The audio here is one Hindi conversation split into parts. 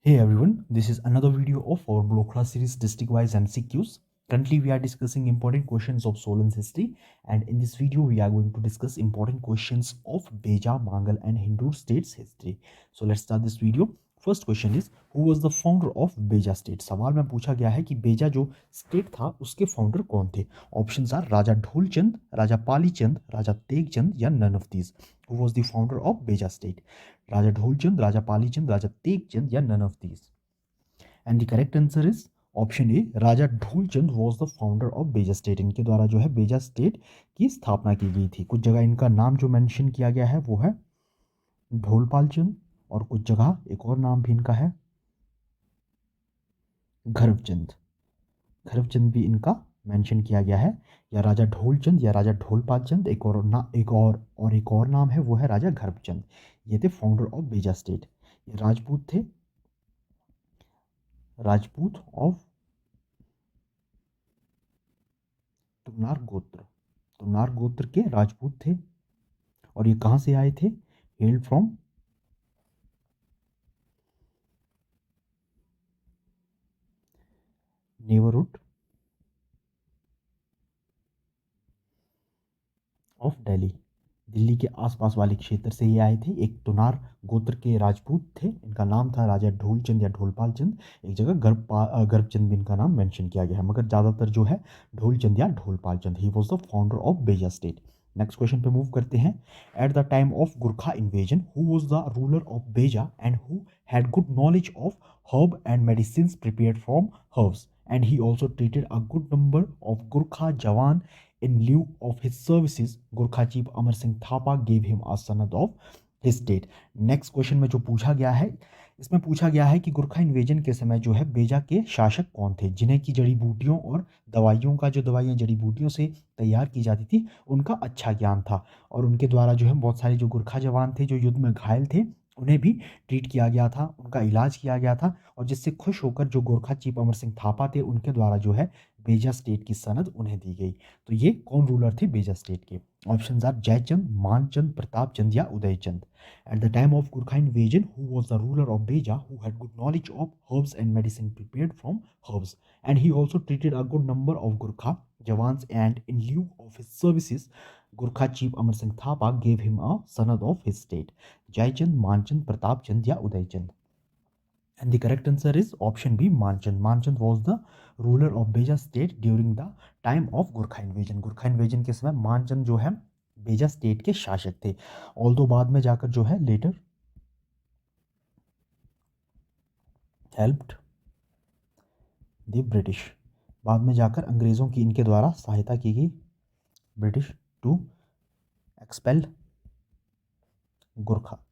Hey everyone, this is another video of our Blockla series district-wise MCQs. Currently, we are discussing important questions of Solan's history, and in this video, we are going to discuss important questions of Beja, Mangal, and Hindu states history. So let's start this video. First question is, who was the founder of Beja state? सवाल में पूछा गया है कि बेजा जो स्टेट था उसके फाउंडर कौन थे? ऑप्शंस आर राजा ढोलचंद, राजा पालीचंद, राजा तेगचंद या none of these. Who was the founder of Beja state? Raja Dholchand, Raja Palichand, Raja Tegchand, या none of these. And the correct answer is option A, Raja Dholchand was the founder of Beja state. इनके द्वारा जो है बेजा स्टेट की स्थापना की गई थी. कुछ जगह इनका नाम जो मेंशन किया गया है वो है ढोलपाल चंद, और कुछ जगह एक और नाम भी इनका है घरवचंद. घरवचंद भी इनका मेंशन किया गया है, या राजा ढोलचंद या राजा ढोलपाल चंद. एक और नाम है वो है राजा घरवचंद. ये थे फाउंडर ऑफ बेजा स्टेट. ये राजपूत थे, राजपूत ऑफ तुनार गोत्र के राजपूत थे. और ये कहां से आए थे? Hello from neighbourhood of Delhi. Delhi के आसपास वाले क्षेत्र से ये आए थे. एक तुनार गोत्र के राजपूत थे. इनका नाम था राजा ढोलचंद या ढोलपाल चंद. एक जगह गर्भचंद भी इनका नाम मेंशन किया गया है, मगर ज़्यादातर जो है ढोलचंद या Dholpal Chand. He was the founder of Beja state. Next question पे मूव करते हैं. At the time of Gurkha invasion who was the ruler of Beja and who had good knowledge of herb and medicine prepared from herbs, and he also treated a good number of Gurkha jawan. In lieu of his services, Gurkha chief Amar Singh Thapa gave him a sanad of his state. Next question में जो पूछा गया है, इसमें पूछा गया है कि गुरखा इन्वेजन के समय जो है बेजा के शासक कौन थे, जिन्हें की जड़ी बूटियों और दवाइयों का, जो दवाइयाँ जड़ी बूटियों से तैयार की जाती थी, उनका अच्छा ज्ञान था. और उनके द्वारा जो है बहुत सारे जो गुरखा जवान थे जो युद्ध में घायल थे, उन्हें भी ट्रीट किया गया था, उनका इलाज किया गया था. और जिससे खुश होकर जो गोरखा चीफ अमर सिंह थापा थे, उनके द्वारा जो है बेजा स्टेट की सनद उन्हें दी गई. तो ये कौन रूलर थे बेजा स्टेट के? ऑप्शंस आर जयचंद, मानचंद, प्रतापचंद या Udaychand. At the time of Gurkha invasion who was the ruler of Beja who had good knowledge of herbs and medicine prepared from herbs, and he also treated a good number of Gurkha jawans, and in lieu of his services Gurkha chief Amar Singh Thapa gave him a sanad of his state. Jaichand, Manchand, Pratapchand या Udaychand. And the correct answer is option B, Manchand. Manchand was the ruler of Beja state during the time of Gurkha invasion. Gurkha invasion के समय मानचंद जो है बेजा स्टेट के शासक थे. ऑल्दो बाद में जाकर जो है लेटर हेल्प्ड द ब्रिटिश. बाद में जाकर अंग्रेजों की इनके द्वारा सहायता की गई, ब्रिटिश, टू एक्सपेल गुरखा.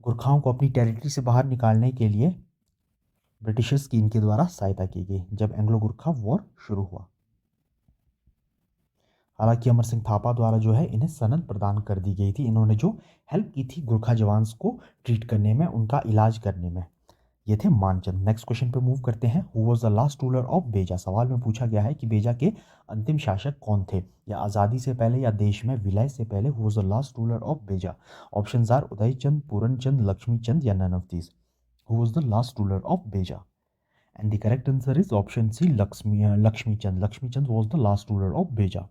गुरखाओं को अपनी टेरिटरी से बाहर निकालने के लिए ब्रिटिशर्स की इनके द्वारा सहायता की गई जब एंग्लो गुरखा वॉर शुरू हुआ. हालांकि अमर सिंह थापा द्वारा जो है इन्हें सनद प्रदान कर दी गई थी. इन्होंने जो हेल्प की थी गुरखा जवान्स को ट्रीट करने में, उनका इलाज करने में. ये थे मानचंद. नेक्स्ट क्वेश्चन पे मूव करते हैं. Who was the last ruler of बेजा. सवाल में पूछा गया है कि बेजा के अंतिम शासक कौन थे, या आज़ादी से पहले या देश में विलय से पहले. Who was the last ruler of Beja. Options are Udaychand, Puranchand, Lakshmichand या none of these. Who was the last ruler of Beja. And the correct answer is option C, Lakshmichand. Lakshmichand was the last ruler of Beja.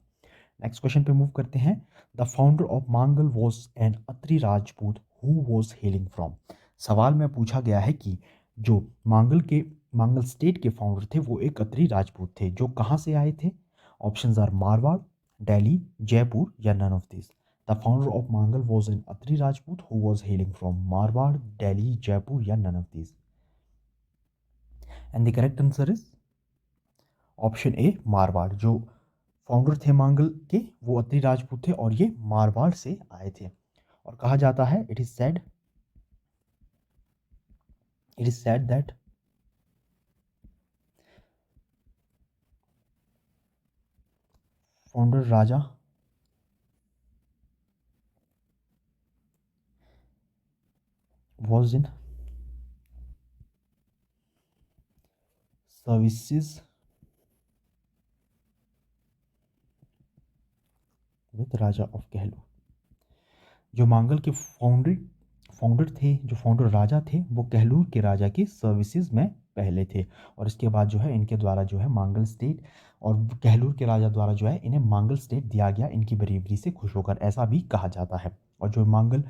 Next question पे मूव करते हैं. The founder of Mangal was an Atri Rajput who was hailing from. सवाल में पूछा गया है कि जो मांगल स्टेट के फाउंडर थे वो एक अत्री राजपूत थे, जो कहाँ से आए थे. ऑप्शंस आर मारवाड़, दिल्ली, जयपुर या none of this. The founder of Mangal was an Atri Rajput who was hailing from Marwar, Delhi, Jaipur या none of this. And the correct answer is option A, Marwar. जो फाउंडर थे मांगल के वो अत्री राजपूत थे और ये मारवाड़ से आए थे. और कहा जाता है, it is said that founder Raja was in services with Raja of कहलू. जो मांगल के फाउंडर थे, जो फाउंडर राजा थे, वो कहलूर के राजा की सर्विसेज में पहले थे। और इसके बाद जो है इनके द्वारा जो है मांगल स्टेट और कहलूर के राजा द्वारा जो है इन्हें मांगल स्टेट दिया गया इनकी बरेवरी से खुश होकर, ऐसा भी कहा जाता है। और जो मांगल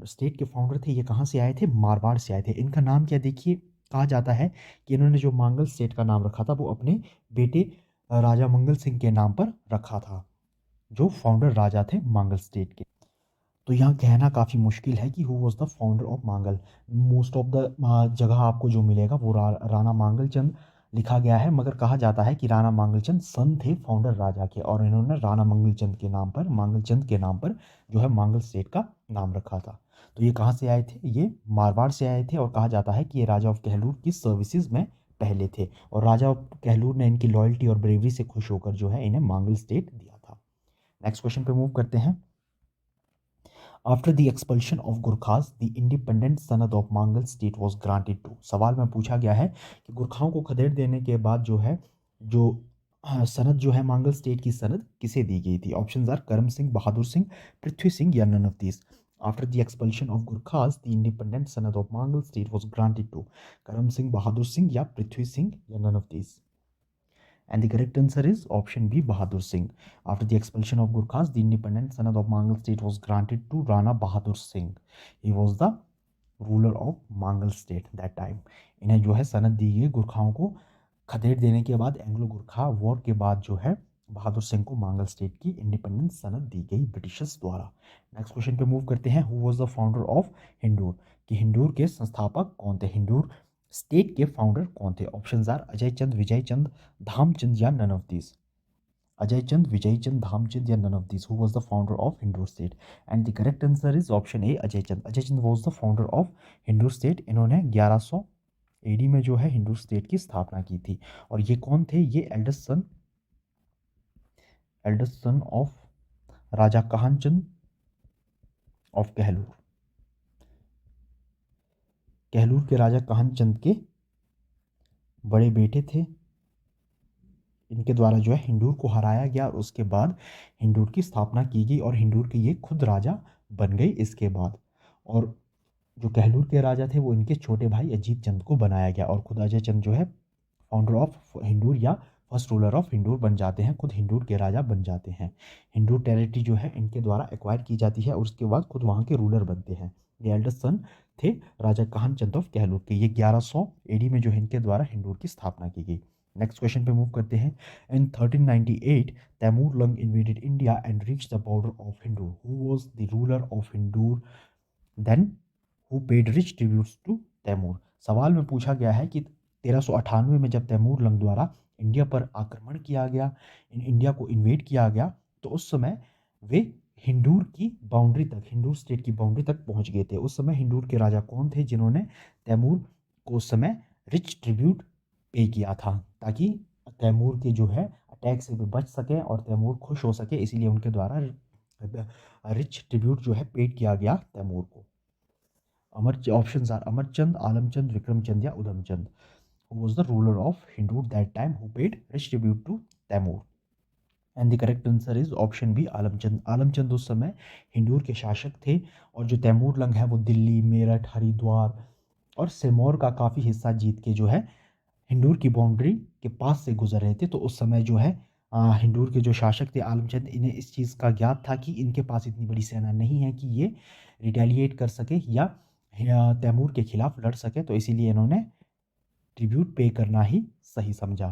स्टेट के फाउंडर थे, ये कहाँ से आए थे? मारवाड़ से आए थे। इनका नाम क्या देखिए, कहा जाता है कि इन्होंने जो मांगल स्टेट का नाम रखा था वो अपने बेटे राजा मंगल सिंह के नाम पर रखा था, जो फाउंडर राजा थे मांगल स्टेट के। तो यहाँ कहना काफ़ी मुश्किल है कि who was the founder of मांगल। मोस्ट ऑफ द जगह आपको जो मिलेगा वो राणा मांगलचंद लिखा गया है, मगर कहा जाता है कि राणा मांगलचंद सन थे फाउंडर राजा के, और इन्होंने राणा मंगलचंद के नाम पर, मांगलचंद के नाम पर जो है मांगल स्टेट का नाम रखा था। तो ये कहाँ से आए थे? ये मारवाड़ से आए थे, और कहा जाता है कि ये राजा ऑफ कहलूर की सर्विसेज में पहले थे, और राजा ऑफ कहलूर ने इनकी लॉयल्टी और ब्रेवरी से खुश होकर जो है इन्हें मांगल स्टेट दिया था। नेक्स्ट क्वेश्चन पे मूव करते हैं। After the expulsion of Gurkhas, the independent sanad of Mangal state was granted to। सवाल में पूछा गया है कि गुरखाओं को खदेड़ देने के बाद जो है जो सनद जो है मांगल स्टेट की सनद किसे दी गई थी? ऑप्शंस आर करम सिंह, बहादुर सिंह, पृथ्वी सिंह या none of these. After the expulsion of Gurkhas, the independent sanad of Mangal state was granted to करम सिंह, बहादुर सिंह या पृथ्वी सिंह या none of these। And the correct answer is option B, Bahadur Singh। After the expulsion of Gurkhas, the independent sanad of Mangal state was granted to Rana Bahadur Singh। He was the ruler of Mangal state that time। इन्हें जो है सनद दी गई गुरखाओं को खदेड़ देने के बाद, एंग्लो गुरखा वॉर के बाद जो है बहादुर सिंह को मांगल स्टेट की इंडिपेंडेंट सनद दी गई ब्रिटिशर्स द्वारा। नेक्स्ट क्वेश्चन पे मूव करते हैं। Who was the founder of Hindur? कि हिंदूर के संस्थापक कौन थे? हिंदूर स्टेट के फाउंडर कौन थे? ऑप्शंस आर अजय चंद, विजय चंद, धामचंद या none of these. Ajay Chand, Vijay Chand, Dhamchand या none of these. Who was the founder of Hindur state? And the correct answer is option A, Ajay Chand. Ajay Chand was the founder of Hindur state. इन्होंने 1100 एडी में जो है हिंदू स्टेट की स्थापना की थी। और ये कौन थे? ये eldest son of Raja Kahanchand of Kahlur. Kahlur के राजा काहनचंद के बड़े बेटे थे। इनके द्वारा जो है हिंदूर को हराया गया, और उसके बाद हिंदूर की स्थापना की गई, और हिंदूर के ये खुद राजा बन गए इसके बाद। और जो कहलूर के राजा थे वो इनके छोटे भाई अजीत चंद को बनाया गया, और खुद अजय चंद जो है फाउंडर ऑफ हिंदूर या फर्स्ट रूलर ऑफ हिंदूर बन जाते हैं, खुद हिंदूर के राजा बन जाते हैं। हिंदूर टेरिटरी जो है इनके द्वारा एक्वायर की जाती है, और उसके बाद खुद वहाँ के रूलर बनते हैं। ये एल्डेस्ट सन थे राजा काहनचंद ऑफ कहलूर के। ये 1100 एडी में जो है इनके द्वारा हिंदूर की स्थापना की गई। नेक्स्ट क्वेश्चन पे मूव करते हैं। In 1398 Timur Lang invaded India and reach the border of Hindur. Who was the ruler of Hindur then who paid rich tributes to Timur? सवाल में पूछा गया है कि 1398 में जब तैमूर लंग द्वारा इंडिया पर आक्रमण किया गया, इंडिया को इन्वेड किया गया, तो उस समय वे हिंदूर की बाउंड्री तक, हिंदूर स्टेट की बाउंड्री तक पहुंच गए थे। उस समय हिंदूर के राजा कौन थे जिन्होंने तैमूर को उस समय रिच ट्रिब्यूट पे किया था, ताकि तैमूर के जो है अटैक से भी बच सके और तैमूर खुश हो सके, इसीलिए उनके द्वारा रिच ट्रिब्यूट जो है पेड किया गया तैमूर को। ऑप्शंस आर अमरचंद, आलमचंद, विक्रमचंद या उधमचंद। Who was the ruler of Hindur that time who paid rich tribute to Taimur? And the correct answer is option B, Alamchand. Alamchand उस समय हिंदूर के शासक थे, और जो तैमूर लंग है वो दिल्ली, मेरठ, हरिद्वार और सिरमौर का काफ़ी हिस्सा जीत के जो है हिंदूर की बाउंड्री के पास से गुजर रहे थे। तो उस समय जो है हिंदूर के जो शासक थे आलमचंद, इन्हें इस चीज़ का ज्ञात था कि इनके पास इतनी बड़ी सेना नहीं है कि ये रिटेलिएट कर सके या तैमूर के खिलाफ लड़ सके, तो इसीलिए इन्होंने ट्रिब्यूट पे करना ही सही समझा।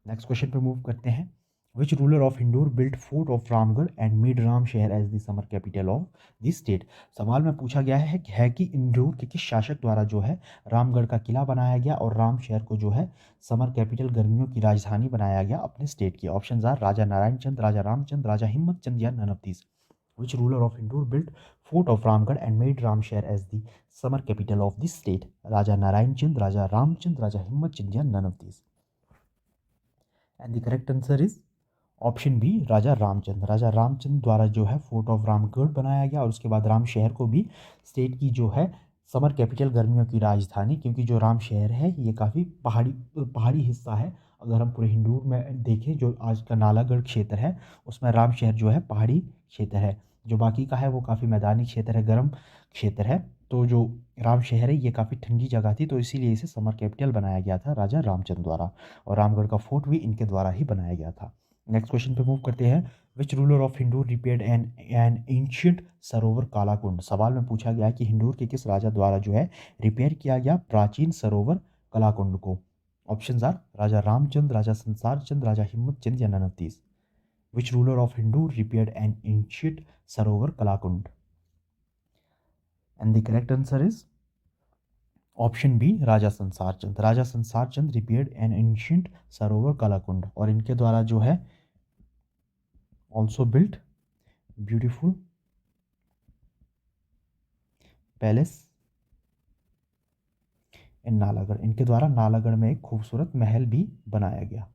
नेक्स्ट क्वेश्चन पे मूव करते हैं। Which ruler of Hindur built fort of Ramgarh and made Ram Shahar as the summer capital of the state? सवाल में पूछा गया है कि इंदौर के किस शासक द्वारा जो है रामगढ़ का किला बनाया गया और राम शहर को जो है समर कैपिटल, गर्मियों की राजधानी बनाया गया अपने स्टेट की? ऑप्शंस आर राजा नारायण चंद, राजा रामचंद, राजा हिम्मत चंद या none of these. Which ruler of Indore built fort of Ramgarh and made Ramshare as the summer capital of the state? Raja Narayan Chand, Raja Ramchand, Raja Himmat Chand या none of these? And the correct answer is option B, Raja Ramchand. Raja Ramchand द्वारा जो है फोर्ट ऑफ रामगढ़ बनाया गया, और उसके बाद राम शहर को भी स्टेट की जो है समर कैपिटल, गर्मियों की राजधानी, क्योंकि जो राम शहर है ये काफ़ी पहाड़ी हिस्सा है। अगर हम पूरे हिंदूर में देखें, जो आज का नालागढ़ क्षेत्र है उसमें राम शहर जो है पहाड़ी क्षेत्र है, जो बाकी का है वो काफ़ी मैदानी क्षेत्र है, गर्म क्षेत्र है। तो जो राम शहर है ये काफ़ी ठंडी जगह थी, तो इसीलिए इसे समर कैपिटल बनाया गया था राजा रामचंद्र द्वारा, और रामगढ़ का फोर्ट भी इनके द्वारा ही बनाया गया था। नेक्स्ट क्वेश्चन पे मूव करते हैं। Which ruler of Hindur repaired an ancient सरोवर कालाकुंड। सवाल में पूछा गया कि हिंदूर के किस राजा द्वारा जो है रिपेयर किया गया प्राचीन सरोवर कलाकुंड को। ऑप्शंस आर राजा रामचंद्र, राजा संसार चंद, राजा हिम्मत चंद या none of these. Which ruler of Hindu repaired an ancient Sarovar Kalakund? And the correct answer is option B Raja Sansar Chand. Raja Sansar Chand repaired an ancient सरोवर कलाकुंड, और इनके द्वारा जो है ऑल्सो बिल्ट ब्यूटीफुल पैलेस इन नालागढ़। इनके द्वारा नालागढ़ में एक खूबसूरत महल भी बनाया गया।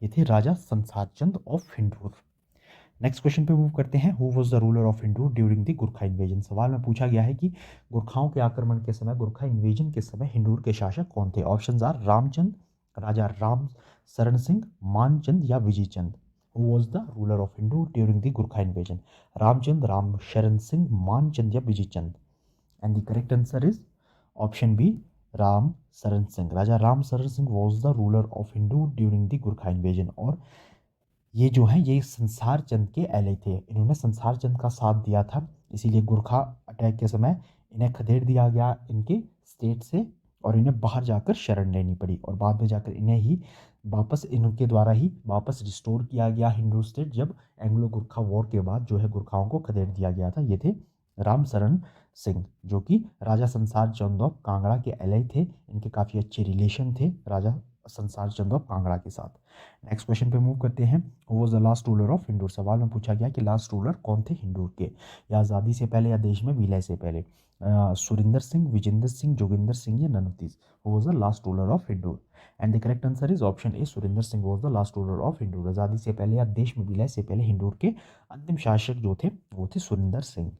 ये थे राजा संसार चंद ऑफ हिंदूर। नेक्स्ट क्वेश्चन पे मूव करते हैं। Who was the ruler of Hindur during the Gurkha invasion. सवाल में पूछा गया है कि गुरखाओं के आक्रमण के समय, गुरखा इन्वेजन के समय हिंदूर के शासक कौन थे। ऑप्शंस आर रामचंद, राजा राम शरण सिंह, मानचंद या Vijaychand. Who was the ruler of Hindur during the Gurkha invasion. Ramchand, Ram Sharan Singh, Manchand या Vijaychand. And the correct answer is option B Ram Sharan Singh. Raja Ram Sharan Singh was the ruler of Hindur during the Gurkha invasion, और ये जो है ये संसार चंद के एले थे। इन्होंने संसार चंद का साथ दिया था, इसीलिए गुरखा अटैक के समय इन्हें खदेड़ दिया गया इनके स्टेट से, और इन्हें बाहर जाकर शरण लेनी पड़ी, और बाद में जाकर इन्हें ही वापस इनके द्वारा ही वापस रिस्टोर किया गया हिंदू स्टेट, जब एंग्लो गुरखा वॉर के बाद जो है गुरखाओं को खदेड़ दिया गया था। ये थे राम शरण सिंह, जो कि राजा संसार चंद ऑफ कांगड़ा के एले थे। इनके काफ़ी अच्छे रिलेशन थे राजा संसार चंद ऑफ कांगड़ा के साथ। नेक्स्ट क्वेश्चन पे मूव करते हैं। Who was the last ruler of Hindur. सवाल में पूछा गया कि लास्ट रूलर कौन थे हिंदूर के, या आज़ादी से पहले या देश में विलय से पहले। सुरिंदर सिंह, विजेंद्र सिंह, जोगिंदर सिंह या none of these. Who was the last ruler of Hindur. And the correct answer is option A, Surinder Singh was the last ruler of Hindur. आज़ादी से पहले या देश में विलय से पहले हिंदूर के अंतिम शासक जो थे वो थे सुरिंदर सिंह।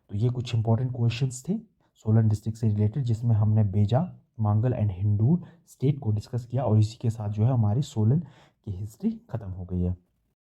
तो ये कुछ इंपॉर्टेंट क्वेश्चंस थे सोलन डिस्ट्रिक्ट से रिलेटेड, जिसमें हमने बेजा, मांगल एंड हिंदूर स्टेट को डिस्कस किया, और इसी के साथ जो है हमारी सोलन की हिस्ट्री खत्म हो गई है।